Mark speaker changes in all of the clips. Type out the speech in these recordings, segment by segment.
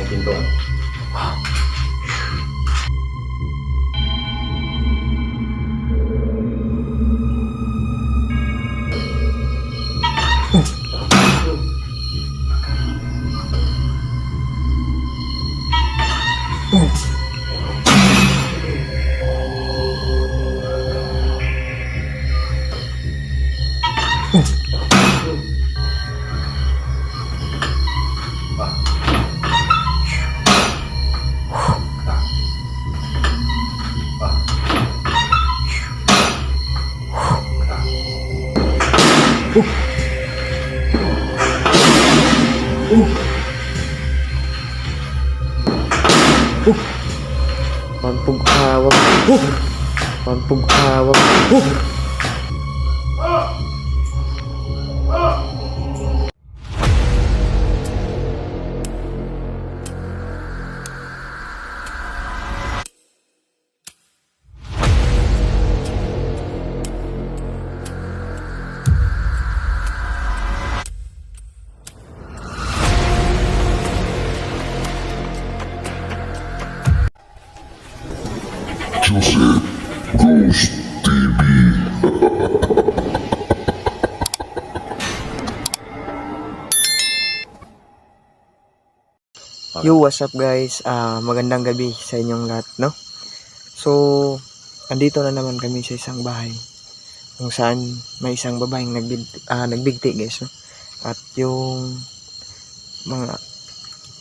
Speaker 1: pintuan.
Speaker 2: Pampug-awag. Pampug-awag.
Speaker 3: Joseph Ghost TV.
Speaker 2: Yo, what's up guys? Magandang gabi sa inyong lahat, no? So, andito na naman kami sa isang bahay kung saan may isang babaeng nagbigti guys, no? At yung mga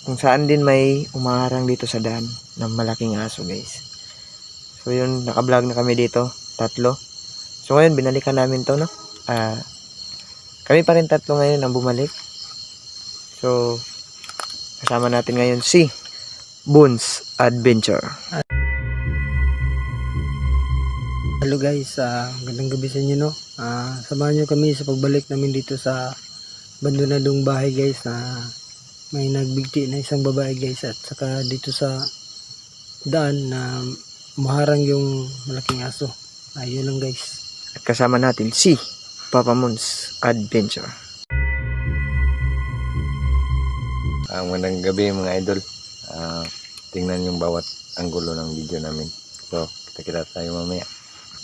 Speaker 2: kung saan din may umaharang dito sa daan ng malaking aso guys. So yun, naka-vlog na kami dito, tatlo. So ngayon, binalikan namin to, no? Kami pa rin tatlo ngayon ang bumalik. So, kasama natin ngayon si Boons Adventure.
Speaker 4: Hello guys, magandang gabi sa inyo, no? Samahan nyo kami sa pagbalik namin dito sa abandonadong bahay guys, na may nagbigti na isang babae guys, at saka dito sa daan na maharang yung malaking aso. Ayun lang guys.
Speaker 2: At kasama natin si Papa Moons Adventure.
Speaker 1: Magandang gabi mga idol. Tingnan yung bawat anggulo ng video namin. So, kita-kita tayo mamaya.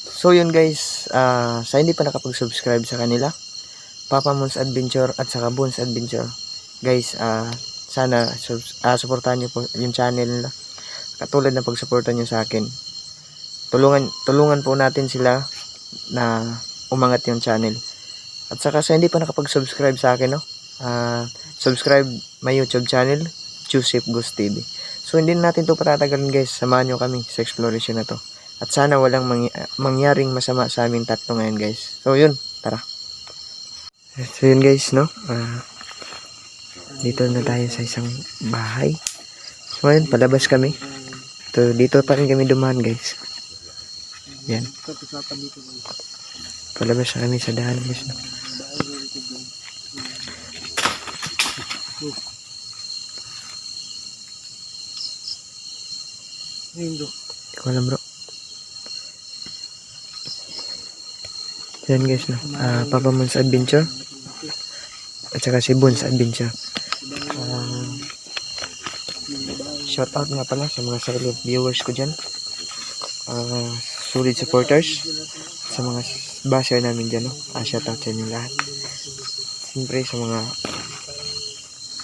Speaker 2: So yun guys, sa hindi pa nakapag-subscribe sa kanila, Papa Moons Adventure at saka Boons Adventure, guys, sana supportahan nyo po yung channel nila. Katulad na pagsuportan nyo sa akin. Tulungan po natin sila na umangat yung channel. At saka sa hindi pa nakapag-subscribe sa akin, no? Subscribe my YouTube channel, Joseph Ghost TV. So hindi natin to patatagalin guys. Samahan nyo kami sa exploration na to. At sana walang mangyaring masama sa aming tatlo ngayon guys. So yun, tara. So yun guys, no? Dito na tayo sa isang bahay. So ngayon, palabas kami. Dito pa rin kami dumaan guys. Yan. Palabas na kami sa daan guys, no?
Speaker 4: Lindo.
Speaker 2: Hindi ko alam bro. Yan guys, no? Papa Moons Adventure at saka si Boons Adventure. Shout out nga pala sa mga silent viewers ko dyan, solid supporters, sa mga basher namin dyan, no? Shout out sa inyo lahat. Siyempre sa mga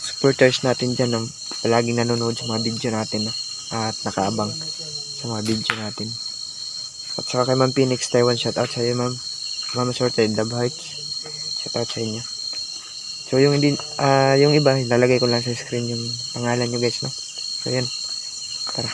Speaker 2: supporters natin dyan, no? Palaging nanonood sa mga video natin, no? At nakaabang sa mga video natin. At saka kay Ma'am Phoenix Taiwan, shout out sa iyo ma'am. Mama Sorted Love Hearts, shout out sa inyo. So yung iba lalagay ko lang sa screen yung pangalan nyo guys, no? So yan, tara.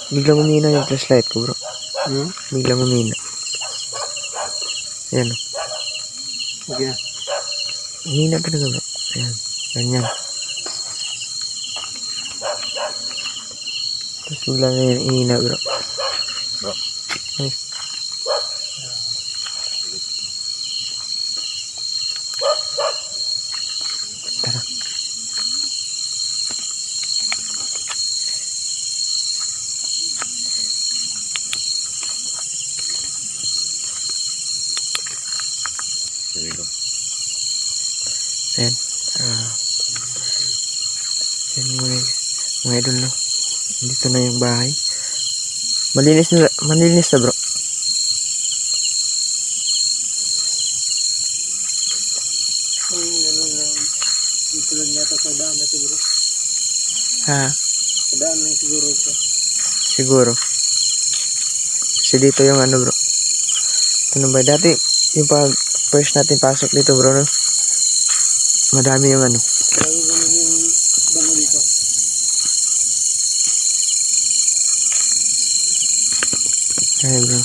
Speaker 2: Biglang umina yung flashlight ko bro. Biglang umina. Ayan o.
Speaker 4: Okay na.
Speaker 2: Umina talaga bro. Ayan. Ganyan. Tapos bigla na yung ihina bro.
Speaker 1: Bro.
Speaker 2: Ay. Tara.
Speaker 1: Sige ko.
Speaker 2: Ayan. Ayan mga idol no. Dito na yung bahay. Malinis na bro.
Speaker 4: Dito lang yata sa daan na siguro.
Speaker 2: Ha?
Speaker 4: Sa daan lang siguro ito.
Speaker 2: Siguro. Kasi dito yung ano bro. Ano ba? Dati yung first natin pasok dito bro no. Madami yung ano.
Speaker 4: Marami ganun yung bango dito.
Speaker 2: Ay bro.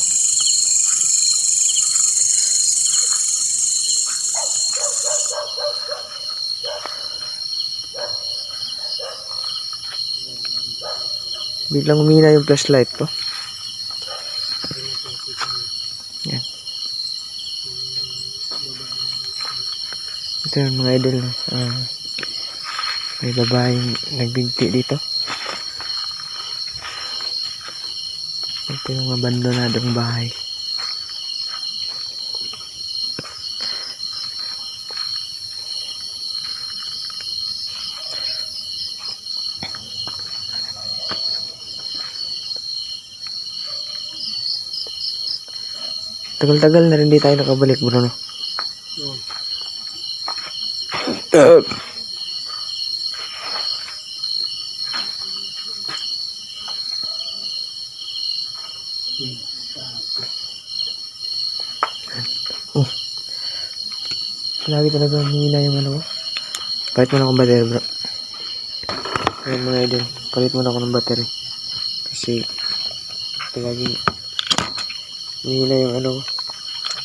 Speaker 2: Biglang umina yung flashlight ko. Yan. Ito yung mga idol. May babaeng nagbigti dito. Ito yung abandonadong bahay. Tagal-tagal na rin di tayo nakabalik bro no. Grabe talaga humina yung ano mo. Palit mo na akong battery bro. Ayun mga idol. Palit mo na ako ng battery. Kasi lagi humina yung ano ko.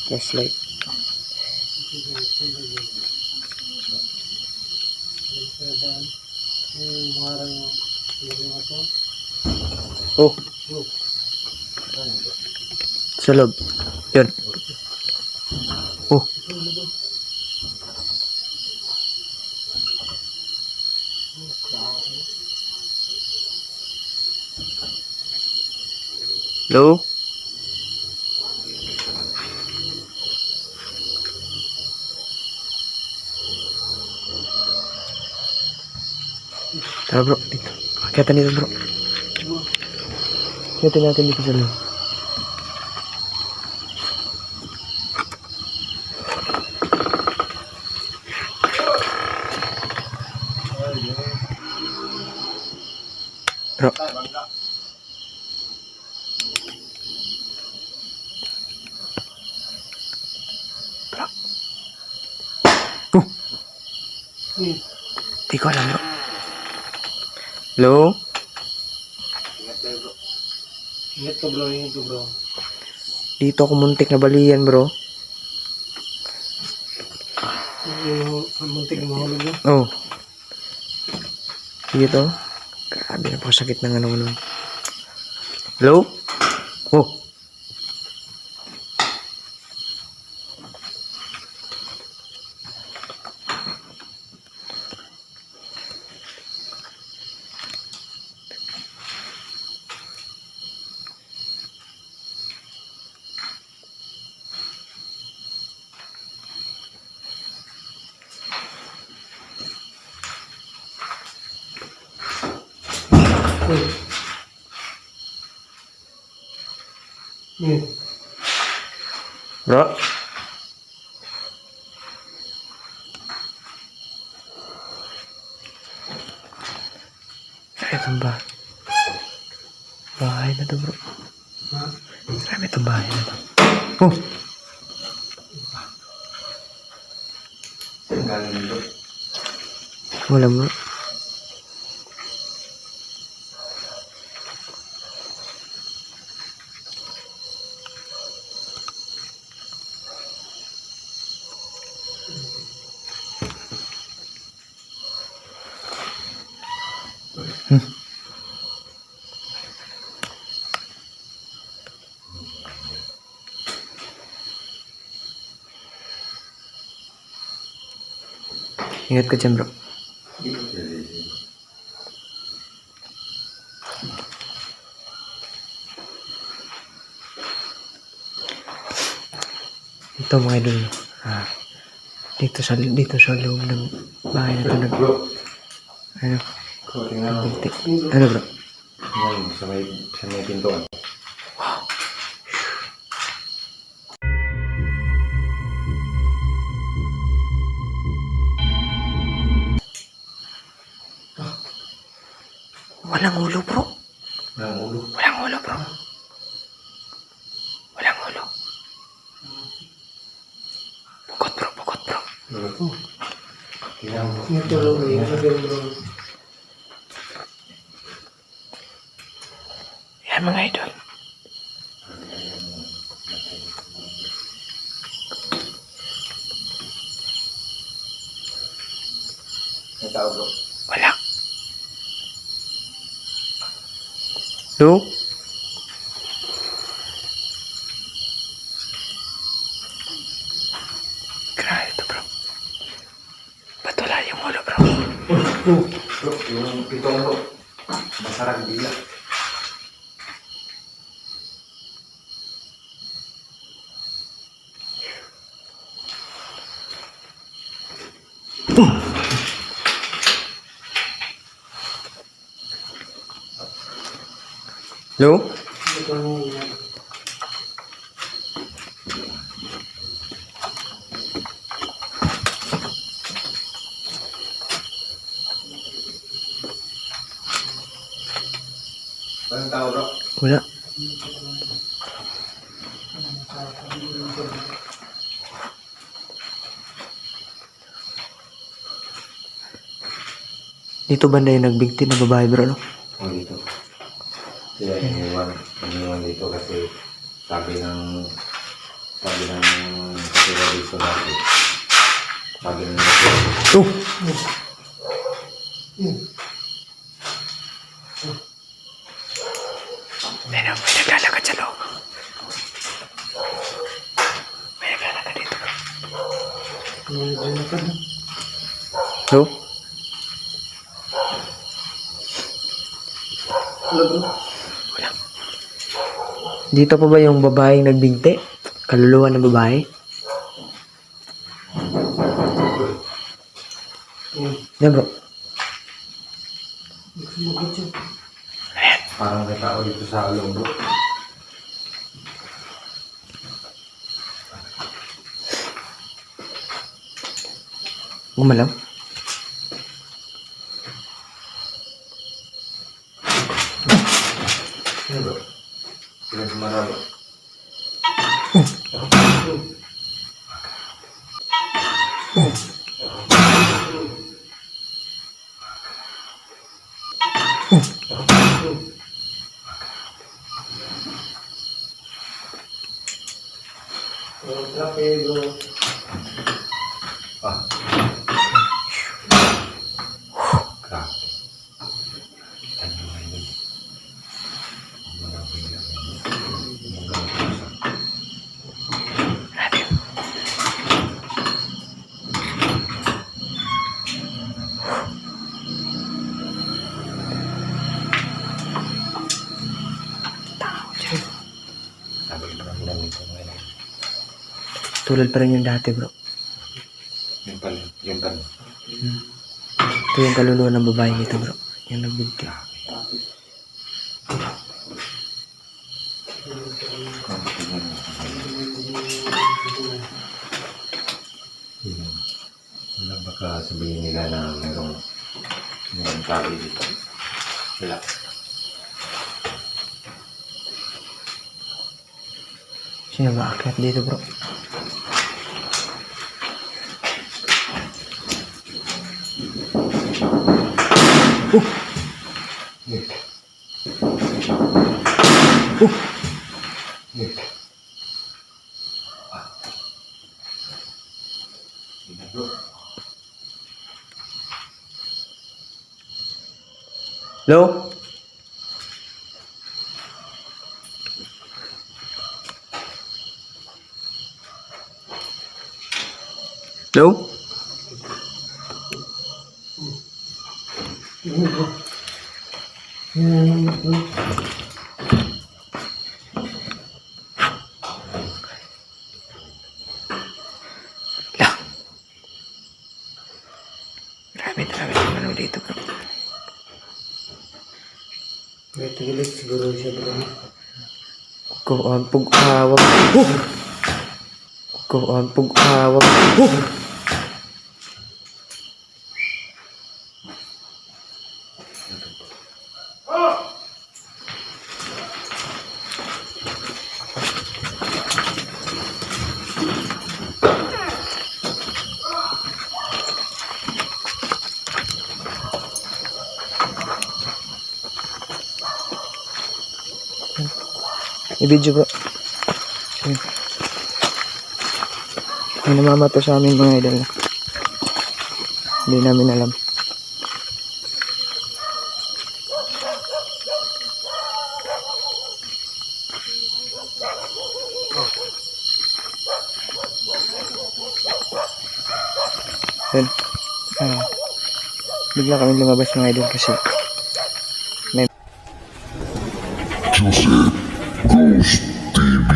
Speaker 2: Flashlight. Oh. Sa loob. Yun. Oh. Hello? Tara bro, dito. Kita nito bro. Kita natin dito sa loob. Bro. Di ko alam bro. Hello?
Speaker 4: Ingat ka bro, ingat ka bro.
Speaker 2: Dito ako muntik na balian bro.
Speaker 4: Yung muntik na mahulog bro.
Speaker 2: Oh. Dito. Grabe na po sakit ng ano nun. Hello? Oh. Bro? Itong bahay na to bro. Marami itong bahay na to. Oh! Wala bro. Ingat ka dyan, bro. Ito mga idol. Dito sa loob ng bahay na ito.
Speaker 1: Bro,
Speaker 2: Ano?
Speaker 1: tingnan mo.
Speaker 2: Ano, bro?
Speaker 1: Yan, sa may pintuan.
Speaker 2: Walang ulo, bro.
Speaker 1: Ang ulo.
Speaker 2: Walang ulo, bro. Walang ulo. Bukot, bro. Bukot, bro.
Speaker 1: Ano to? Tingnan mo.
Speaker 4: Ito bro, bro.
Speaker 2: Yan mga idol.
Speaker 1: May tao bro.
Speaker 2: Wala. No? Grabe ito, bro. Ba't wala yung ulo, bro?
Speaker 1: Bro, yung pitong bro. Masarap bila.
Speaker 2: No?
Speaker 1: Walang tao bro.
Speaker 2: Wala. Dito banda yung nagbigti na babae, bro, no?
Speaker 1: Oh, dito. Kaya iniwan dito kasi sabi ng kasira dito natin. Sabi ng
Speaker 2: Oh! May naglalakad sa loob. May naglalakad dito, bro. No? Wala. Dito pa ba yung babaeng nagbigti? Kaluluwa ng babae? Yan, bro.
Speaker 1: parang may tao dito sa along bro.
Speaker 2: Gumalaw?
Speaker 1: Ano bro? Sila sumaralo. Ah. Grabe. Kita niyo ba yun? Marami na yun. Sabi ko lang ito ngayon.
Speaker 2: Tulad pa rin yung dati, bro.
Speaker 1: Yung pala, yung pala.
Speaker 2: Ito yung kaluluwa ng babae nito, bro. Yung nagbigti.
Speaker 1: Wala baka sabihin nila na mayroong tao dito. Wala.
Speaker 2: Sino ba aakyat dito, bro?
Speaker 1: Nick. Nick. Ah. Tingnan bro.
Speaker 2: Hello? Hello? Grabe naman dito bro.
Speaker 4: May tigilit siguro siya bro.
Speaker 2: Kuan pug-awag. Kuan pug-awag. I-video bro. Ayun. May namamato sa amin mga idol. Hindi namin alam. Ayun. Bigla kami lumabas mga idol kasi
Speaker 3: Joseph Ghost TV.